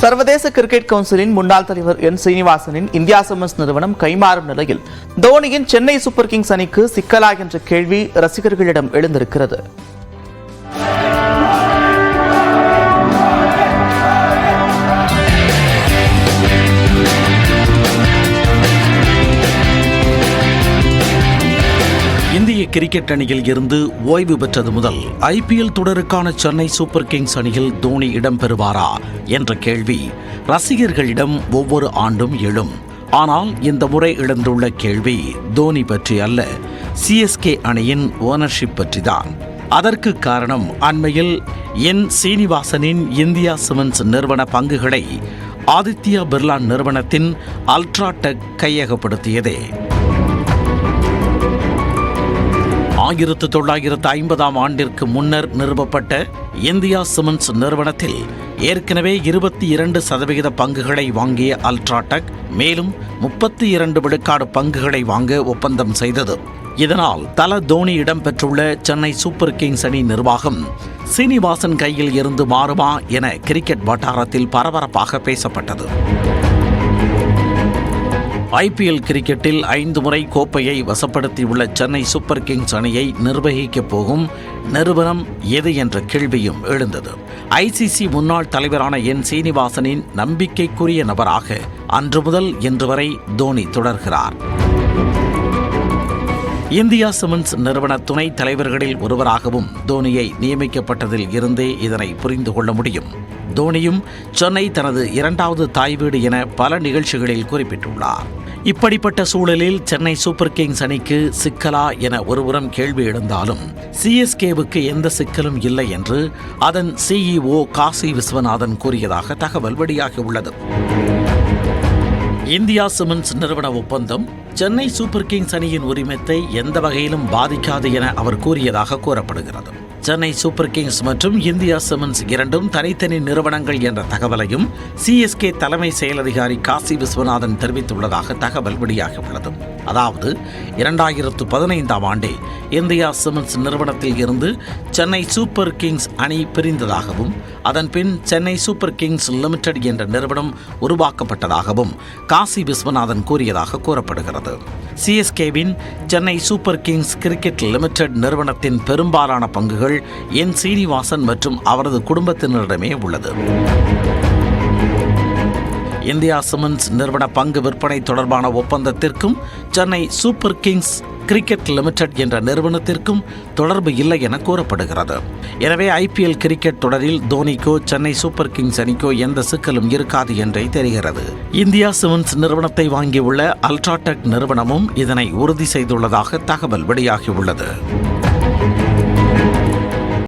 சர்வதேச கிரிக்கெட் கவுன்சிலின் முன்னாள் தலைவர் என் சீனிவாசனின் இந்தியா சிமெண்ட்ஸ் நிறுவனம் கைமாறும் நிலையில் தோனியின் சென்னை சூப்பர் கிங்ஸ் அணிக்கு சிக்கலா என்ற கேள்வி ரசிகர்களிடம் எழுந்திருக்கிறது. இந்திய கிரிக்கெட் அணியில் இருந்து ஓய்வு பெற்றது முதல் IPL தொடருக்கான சென்னை சூப்பர் கிங்ஸ் அணியில் தோனி இடம்பெறுவாரா என்ற கேள்வி ரசிகர்களிடம் ஒவ்வொரு ஆண்டும் எழும். ஆனால் இந்த முறை எழுந்துள்ள கேள்வி தோனி பற்றி அல்ல, CSK அணியின் ஓனர்ஷிப் பற்றிதான். அதற்கு காரணம் அண்மையில் என் சீனிவாசனின் இந்தியா சிமெண்ட்ஸ் நிறுவன பங்குகளை ஆதித்யா பிர்லா நிறுவனத்தின் அல்ட்ராடெக் கையகப்படுத்தியதே. 1950ஆம் ஆண்டிற்கு முன்னர் நிறுவப்பட்ட இந்தியா சிமெண்ட்ஸ் நிறுவனத்தில் ஏற்கனவே 22% பங்குகளை வாங்கிய அல்ட்ராடெக் மேலும் 32 விழுக்காடு பங்குகளை வாங்க ஒப்பந்தம் செய்தது. இதனால் தல தோனி இடம்பெற்றுள்ள சென்னை சூப்பர் கிங்ஸ் அணி நிர்வாகம் சீனிவாசன் கையில் இருந்து மாறுமா என கிரிக்கெட் வட்டாரத்தில் பரபரப்பாக பேசப்பட்டது. IPL கிரிக்கெட்டில் 5 முறை கோப்பையை வசப்படுத்தியுள்ள சென்னை சூப்பர் கிங்ஸ் அணியை நிர்வகிக்கப் போகும் நிறுவனம் எது என்ற கேள்வியும் எழுந்தது. ICC முன்னாள் தலைவரான என் சீனிவாசனின் நம்பிக்கைக்குரிய நபராக அன்று முதல் இன்று வரை தோனி தொடர்கிறார். இந்தியா சிமெண்ட்ஸ் நிறுவன துணை தலைவர்களில் ஒருவராகவும் தோனியை நியமிக்கப்பட்டதில் இருந்தே இதனை புரிந்து கொள்ள முடியும். தோனியும் சென்னை தனது 2வது தாய் வீடு என பல நிகழ்ச்சிகளில் குறிப்பிட்டுள்ளார். இப்படிப்பட்ட சூழலில் சென்னை சூப்பர் கிங்ஸ் அணிக்கு சிக்கலா என ஒருபுறம் கேள்வி எழுந்தாலும் CSKவுக்கு எந்த சிக்கலும் இல்லை என்று அதன் CEO காசி விஸ்வநாதன் கூறியதாக தகவல் வெளியாகியுள்ளது. இந்தியா சிமெண்ட்ஸ் நிறுவன ஒப்பந்தம் சென்னை சூப்பர் கிங்ஸ் அணியின் உரிமத்தை எந்த வகையிலும் பாதிக்காது என அவர் கூறியதாக கூறப்படுகிறது. சென்னை சூப்பர் கிங்ஸ் மற்றும் இந்தியா சிமெண்ட்ஸ் இரண்டும் தனித்தனி நிறுவனங்கள் என்ற தகவலையும் CSK தலைமை செயல் அதிகாரி காசி விஸ்வநாதன் தெரிவித்துள்ளதாக தகவல் வெளியாகியுள்ளது. அதாவது 2015ஆம் ஆண்டே இந்தியா சிமெண்ட்ஸ் நிறுவனத்தில் இருந்து சென்னை சூப்பர் கிங்ஸ் அணி பிரிந்ததாகவும் அதன் பின் சென்னை சூப்பர் கிங்ஸ் லிமிடெட் என்ற நிறுவனம் உருவாக்கப்பட்டதாகவும் காசி விஸ்வநாதன் கூறியதாக கூறப்படுகிறது. CSKவின் Chennai super kings cricket limited நிறுவனத்தின் பெரும்பாலான பங்குகள் என் சீனிவாசன் மற்றும் அவரது குடும்பத்தினரிடமே உள்ளது. இந்தியா சிமெண்ட்ஸ் நிறுவன பங்கு விற்பனை தொடர்பான ஒப்பந்தத்திற்கும் Chennai super kings cricket limited என்ற நிறுவனத்திற்கும் தொடர்பு இல்லை என கூறப்படுகிறது. எனவே IPL கிரிக்கெட் தொடரில் தோனிக்கோ சென்னை சூப்பர் கிங்ஸ் அணிக்கோ எந்த சிக்கலும் இருக்காது என்றே தெரிகிறது. இந்தியா சிமெண்ட்ஸ் நிறுவனத்தை வாங்கியுள்ள அல்ட்ராடெக் நிறுவனமும் இதனை உறுதி செய்துள்ளதாக தகவல் வெளியாகியுள்ளது.